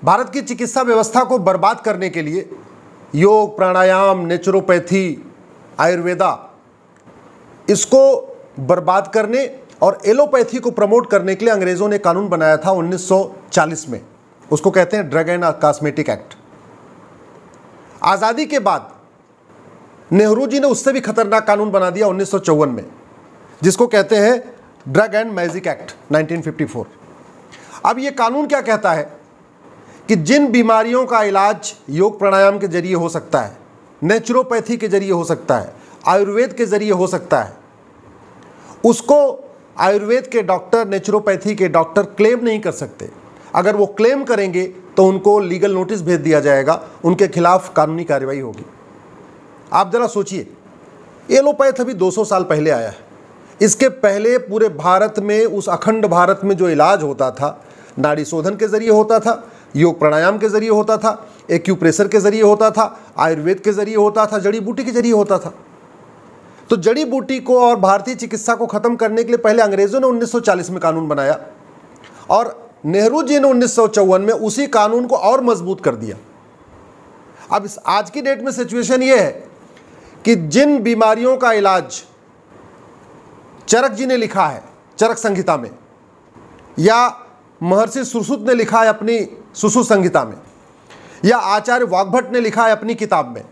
भारत की चिकित्सा व्यवस्था को बर्बाद करने के लिए योग, प्राणायाम, नेचुरोपैथी, आयुर्वेदा, इसको बर्बाद करने और एलोपैथी को प्रमोट करने के लिए अंग्रेज़ों ने कानून बनाया था 1940 में। उसको कहते हैं ड्रग एंड कॉस्मेटिक एक्ट। आज़ादी के बाद नेहरू जी ने उससे भी खतरनाक कानून बना दिया 1954 में, जिसको कहते हैं ड्रग एंड मैजिक एक्ट 1954। अब ये कानून क्या कहता है कि जिन बीमारियों का इलाज योग प्राणायाम के जरिए हो सकता है, नेचुरोपैथी के जरिए हो सकता है, आयुर्वेद के जरिए हो सकता है, उसको आयुर्वेद के डॉक्टर, नेचुरोपैथी के डॉक्टर क्लेम नहीं कर सकते। अगर वो क्लेम करेंगे तो उनको लीगल नोटिस भेज दिया जाएगा, उनके खिलाफ कानूनी कार्रवाई होगी। आप जरा सोचिए, एलोपैथ अभी 200 साल पहले आया है। इसके पहले पूरे भारत में, उस अखंड भारत में जो इलाज होता था, नाड़ी शोधन के जरिए होता था, योग प्राणायाम के जरिए होता था, एक्यूप्रेशर के जरिए होता था, आयुर्वेद के जरिए होता था, जड़ी बूटी के जरिए होता था। तो जड़ी बूटी को और भारतीय चिकित्सा को खत्म करने के लिए पहले अंग्रेजों ने 1940 में कानून बनाया और नेहरू जी ने 1954 में उसी कानून को और मजबूत कर दिया। अब इस आज की डेट में सिचुएशन ये है कि जिन बीमारियों का इलाज चरक जी ने लिखा है चरक संहिता में, या महर्षि सुश्रुत ने लिखा है अपनी सुश्रुत संहिता में, या आचार्य वाग्भट ने लिखा है अपनी किताब में,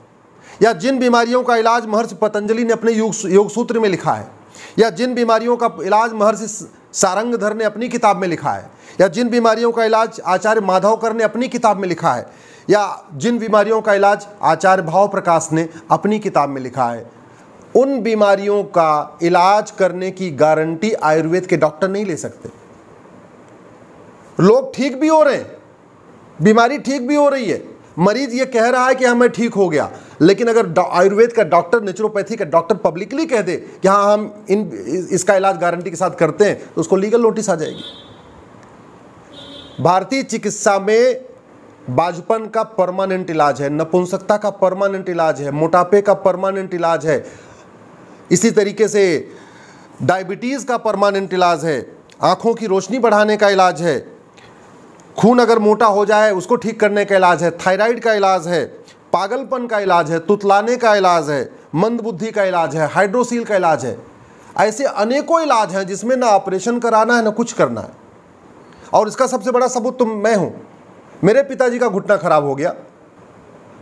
या जिन बीमारियों का इलाज महर्षि पतंजलि ने अपने योग सूत्र में लिखा है, या जिन बीमारियों का इलाज महर्षि सारंगधर ने अपनी किताब में लिखा है, या जिन बीमारियों का इलाज आचार्य माधवकर ने अपनी किताब में लिखा है, या जिन बीमारियों का इलाज आचार्य भाव प्रकाश ने अपनी किताब में लिखा है, उन बीमारियों का इलाज करने की गारंटी आयुर्वेद के डॉक्टर नहीं ले सकते। लोग ठीक भी हो रहे हैं, बीमारी ठीक भी हो रही है, मरीज ये कह रहा है कि हाँ मैं ठीक हो गया, लेकिन अगर आयुर्वेद का डॉक्टर, नेचुरोपैथी का डॉक्टर पब्लिकली कह दे कि हाँ हम इसका इलाज गारंटी के साथ करते हैं, तो उसको लीगल नोटिस आ जाएगी। भारतीय चिकित्सा में बाझपन का परमानेंट इलाज है, नपुंसकता का परमानेंट इलाज है, मोटापे का परमानेंट इलाज है, इसी तरीके से डायबिटीज का परमानेंट इलाज है, आंखों की रोशनी बढ़ाने का इलाज है, खून अगर मोटा हो जाए उसको ठीक करने का इलाज है, थायराइड का इलाज है, पागलपन का इलाज है, तुतलाने का इलाज है, मंदबुद्धि का इलाज है, हाइड्रोसील का इलाज है। ऐसे अनेकों इलाज हैं जिसमें ना ऑपरेशन कराना है ना कुछ करना है। और इसका सबसे बड़ा सबूत तो मैं हूँ। मेरे पिताजी का घुटना खराब हो गया,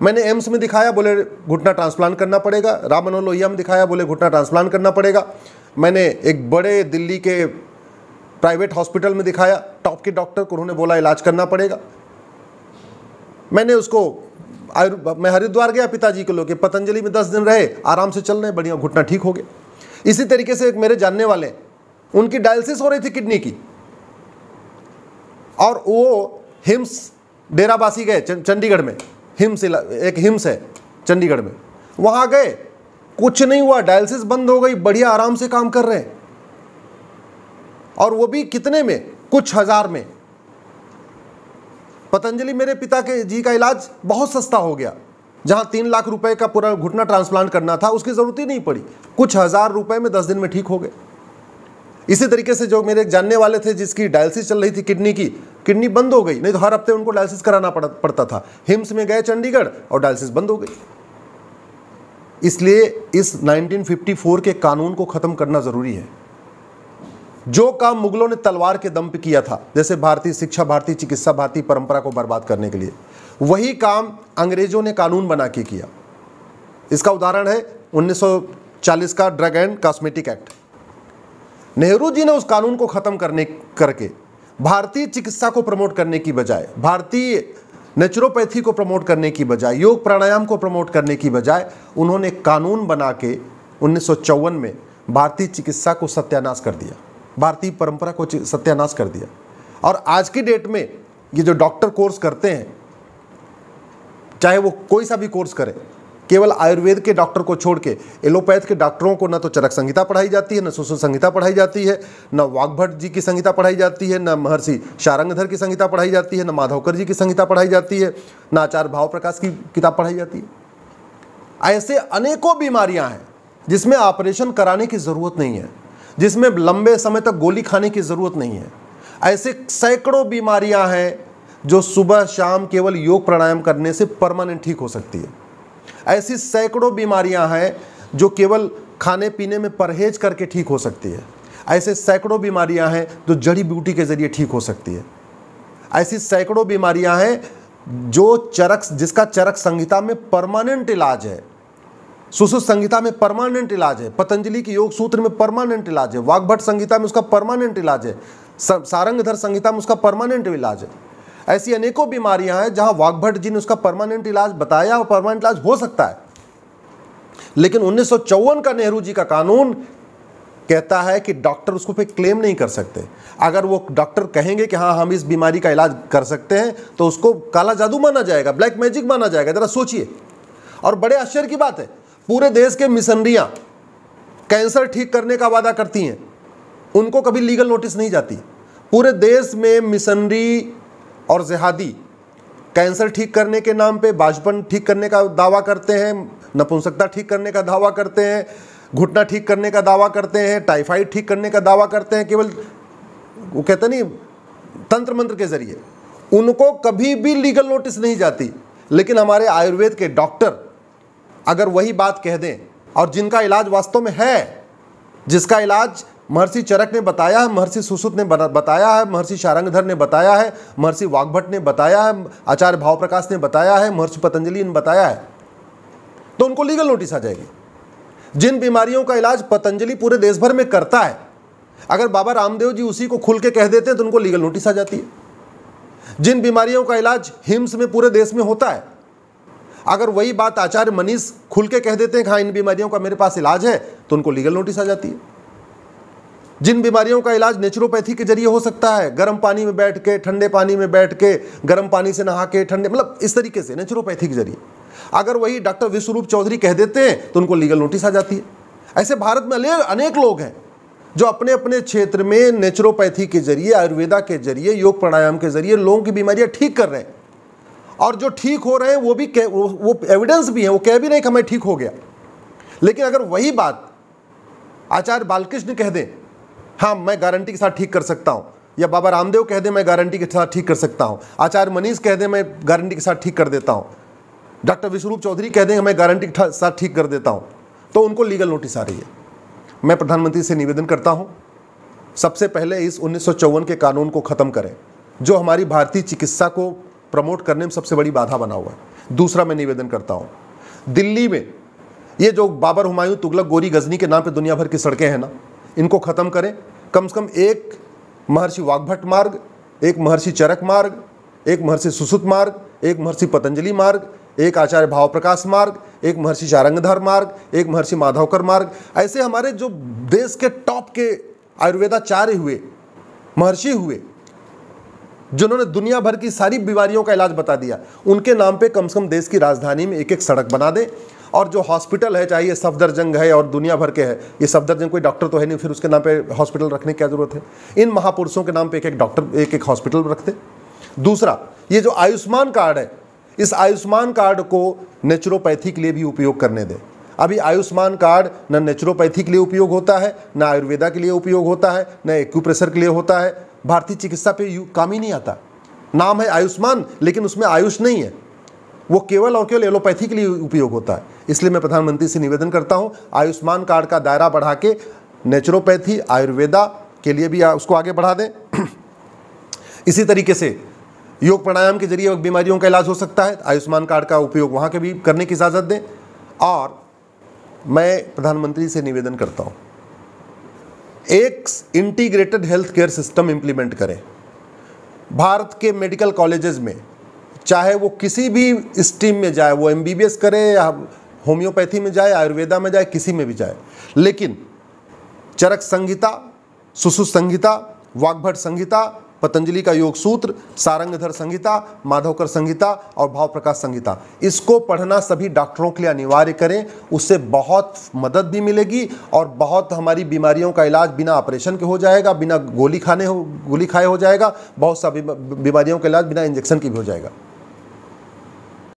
मैंने एम्स में दिखाया, बोले घुटना ट्रांसप्लांट करना पड़ेगा। राम मनोहर लोहिया में दिखाया, बोले घुटना ट्रांसप्लांट करना पड़ेगा। मैंने एक बड़े दिल्ली के प्राइवेट हॉस्पिटल में दिखाया, टॉप के डॉक्टर को, उन्होंने बोला इलाज करना पड़ेगा। मैंने उसको मैं हरिद्वार गया पिताजी को लेके, पतंजलि में 10 दिन रहे, आराम से चल रहे, बढ़िया, घुटना ठीक हो गया। इसी तरीके से एक मेरे जानने वाले, उनकी डायलिसिस हो रही थी किडनी की, और वो हिम्स डेराबासी गए चंडीगढ़ में, एक हिम्स है चंडीगढ़ में, वहाँ गए, कुछ नहीं हुआ, डायलिसिस बंद हो गई, बढ़िया आराम से काम कर रहे हैं। और वो भी कितने में? कुछ हजार में। पतंजलि मेरे पिता के जी का इलाज बहुत सस्ता हो गया, जहां 3 लाख रुपए का पूरा घुटना ट्रांसप्लांट करना था उसकी जरूरत ही नहीं पड़ी, कुछ हजार रुपए में 10 दिन में ठीक हो गए। इसी तरीके से जो मेरे जानने वाले थे जिसकी डायलिसिस चल रही थी किडनी की, किडनी बंद हो गई, नहीं तो हर हफ्ते उनको डायलिसिस कराना पड़ता था। हिम्स में गए चंडीगढ़ और डायलिसिस बंद हो गई। इसलिए इस 1954 के कानून को खत्म करना जरूरी है। जो काम मुगलों ने तलवार के दम पे किया था, जैसे भारतीय शिक्षा, भारतीय चिकित्सा, भारतीय परंपरा को बर्बाद करने के लिए, वही काम अंग्रेजों ने कानून बना के किया। इसका उदाहरण है 1940 का drug and cosmetic act. Nehru ji ने उस कानून को खत्म करके भारतीय चिकित्सा को प्रमोट करने की बजाय, भारतीय नेचुरोपैथी को प्रमोट करने की बजाय, योग प्राणायाम को प्रमोट करने की बजाय, उन्होंने कानून बना के 1954 में भारतीय चिकित्सा को सत्यानाश कर दिया, भारतीय परंपरा को सत्यानाश कर दिया। और आज की डेट में ये जो डॉक्टर कोर्स करते हैं, चाहे वो कोई सा भी कोर्स करें, केवल आयुर्वेद के डॉक्टर को छोड़ के एलोपैथ के डॉक्टरों को न तो चरक संहिता पढ़ाई जाती है, न सुश्रुत संहिता पढ़ाई जाती है, न वाग्भट जी की संहिता पढ़ाई जाती है, न महर्षि सारंगधर की संहिता पढ़ाई जाती है, न माधवकर जी की संहिता पढ़ाई जाती है, न आचार्य भाव प्रकाश की किताब पढ़ाई जाती है। ऐसे अनेकों बीमारियां हैं जिसमें ऑपरेशन कराने की ज़रूरत नहीं है, जिसमें लंबे समय तक गोली खाने की ज़रूरत नहीं है। ऐसे सैकड़ों बीमारियां हैं जो सुबह शाम केवल योग प्राणायाम करने से परमानेंट ठीक हो सकती है। ऐसी सैकड़ों बीमारियां हैं जो केवल खाने पीने में परहेज करके ठीक हो सकती है। ऐसे सैकड़ों बीमारियां हैं जो जड़ी बूटी के जरिए ठीक हो सकती है। ऐसी सैकड़ों बीमारियां हैं जिसका चरक संहिता में परमानेंट इलाज है, सुश्रुत संहिता में परमानेंट इलाज है, पतंजलि के योग सूत्र में परमानेंट इलाज है, वाग्भट संहिता में उसका परमानेंट इलाज है, सारंगधर संहिता में उसका परमानेंट इलाज है। ऐसी अनेकों बीमारियां हैं जहां वाग्भट जी ने उसका परमानेंट इलाज बताया और परमानेंट इलाज हो सकता है। लेकिन 1954 का नेहरू जी का कानून कहता है कि डॉक्टर उसको पे क्लेम नहीं कर सकते। अगर वो डॉक्टर कहेंगे कि हाँ हम इस बीमारी का इलाज कर सकते हैं तो उसको काला जादू माना जाएगा, ब्लैक मैजिक माना जाएगा। जरा सोचिए। और बड़े आश्चर्य की बात है, पूरे देश के मिशनरियां कैंसर ठीक करने का वादा करती हैं, उनको कभी लीगल नोटिस नहीं जाती। पूरे देश में मिशनरी और जिहादी कैंसर ठीक करने के नाम पे बाजपन ठीक करने का दावा करते हैं, नपुंसकता ठीक करने का दावा करते हैं, घुटना ठीक करने का दावा करते हैं, टाइफाइड ठीक करने का दावा करते हैं, केवल वो कहते नहीं तंत्र मंत्र के जरिए। उनको कभी भी लीगल नोटिस नहीं जाती। लेकिन हमारे आयुर्वेद के डॉक्टर अगर वही बात कह दें, और जिनका इलाज वास्तव में है, जिसका इलाज महर्षि चरक ने बताया है, महर्षि सुश्रुत ने बताया है, महर्षि शारंगधर ने बताया है, महर्षि वाग्भट ने बताया है, आचार्य भावप्रकाश ने बताया है, महर्षि पतंजलि ने बताया है, तो उनको लीगल नोटिस आ जाएगी। जिन बीमारियों का इलाज पतंजलि पूरे देश भर में करता है, अगर बाबा रामदेव जी उसी को खुल के कह देते हैं तो उनको लीगल नोटिस आ जाती है। जिन बीमारियों का इलाज हिम्स में पूरे देश में होता है, अगर वही बात आचार्य मनीष खुल के कह देते हैं कि हाँ इन बीमारियों का मेरे पास इलाज है, तो उनको लीगल नोटिस आ जाती है। जिन बीमारियों का इलाज नेचुरोपैथी के जरिए हो सकता है, गर्म पानी में बैठ के, ठंडे पानी में बैठ के, गर्म पानी से नहा के, ठंडे, मतलब इस तरीके से नेचुरोपैथी के जरिए, अगर वही डॉक्टर विश्वरूप चौधरी कह देते हैं तो उनको लीगल नोटिस आ जाती है। ऐसे भारत में अनेक लोग हैं जो अपने अपने क्षेत्र में नेचुरोपैथी के जरिए, आयुर्वेदा के जरिए, योग प्राणायाम के जरिए लोगों की बीमारियां ठीक कर रहे हैं। और जो ठीक हो रहे हैं वो एविडेंस भी है, वो कह भी नहीं कि मैं ठीक हो गया। लेकिन अगर वही बात आचार्य बालकृष्ण कह दें, हाँ मैं गारंटी के साथ ठीक कर सकता हूं, या बाबा रामदेव कह दें मैं गारंटी के साथ ठीक कर सकता हूं, आचार्य मनीष कह दें मैं गारंटी के साथ ठीक कर देता हूं, डॉक्टर विश्वरूप चौधरी कह दें मैं गारंटी के साथ ठीक कर देता हूं, तो उनको लीगल नोटिस आ रही है। मैं प्रधानमंत्री से निवेदन करता हूं, सबसे पहले इस 1954 के कानून को ख़त्म करें जो हमारी भारतीय चिकित्सा को प्रमोट करने में सबसे बड़ी बाधा बना हुआ है। दूसरा मैं निवेदन करता हूं, दिल्ली में ये जो बाबर, हुमायूं, तुगलक, गोरी, गजनी के नाम पे दुनिया भर की सड़कें हैं ना, इनको ख़त्म करें। कम से कम एक महर्षि वाग्भट मार्ग, एक महर्षि चरक मार्ग, एक महर्षि सुश्रुत मार्ग, एक महर्षि पतंजलि मार्ग, एक आचार्य भावप्रकाश मार्ग, एक महर्षि शारंगधर मार्ग, एक महर्षि माधवकर मार्ग। ऐसे हमारे जो देश के टॉप के आयुर्वेदाचार्य हुए, महर्षि हुए, जिन्होंने दुनिया भर की सारी बीमारियों का इलाज बता दिया, उनके नाम पे कम से कम देश की राजधानी में एक एक सड़क बना दें। और जो हॉस्पिटल है, चाहे ये सफदरजंग है और दुनिया भर के है, ये सफदरजंग कोई डॉक्टर तो है नहीं, फिर उसके नाम पे हॉस्पिटल रखने की क्या जरूरत है। इन महापुरुषों के नाम पे एक एक डॉक्टर, एक एक हॉस्पिटल रखते। दूसरा, ये जो आयुष्मान कार्ड है, इस आयुष्मान कार्ड को नेचुरोपैथी के लिए भी उपयोग करने दें। अभी आयुष्मान कार्ड न नेचुरोपैथी के लिए उपयोग होता है, न आयुर्वेदा के लिए उपयोग होता है, न एक्यूप्रेशर के लिए होता है। भारतीय चिकित्सा पे काम ही नहीं आता। नाम है आयुष्मान, लेकिन उसमें आयुष नहीं है, वो केवल और केवल एलोपैथी के लिए उपयोग होता है। इसलिए मैं प्रधानमंत्री से निवेदन करता हूं, आयुष्मान कार्ड का दायरा बढ़ा के नेचुरोपैथी, आयुर्वेदा के लिए भी उसको आगे बढ़ा दें। इसी तरीके से योग प्राणायाम के जरिए बीमारियों का इलाज हो सकता है, आयुष्मान कार्ड का उपयोग वहाँ के भी करने की इजाज़त दें। और मैं प्रधानमंत्री से निवेदन करता हूँ, एक integrated health care system implement करें। भारत के मेडिकल कॉलेजेस में, चाहे वो किसी भी स्ट्रीम में जाए, वो MBBS करे या होम्योपैथी में जाए, आयुर्वेदा में जाए, किसी में भी जाए, लेकिन चरक संहिता, सुश्रुत संहिता, वाग्भट संहिता, पतंजलि का योग सूत्र, सारंगधर संहिता, माधवकर संहिता और भावप्रकाश संहिता, इसको पढ़ना सभी डॉक्टरों के लिए अनिवार्य करें। उससे बहुत मदद भी मिलेगी और बहुत हमारी बीमारियों का इलाज बिना ऑपरेशन के हो जाएगा, बिना गोली खाए हो जाएगा, बहुत सा बीमारियों का इलाज बिना इंजेक्शन के भी हो जाएगा।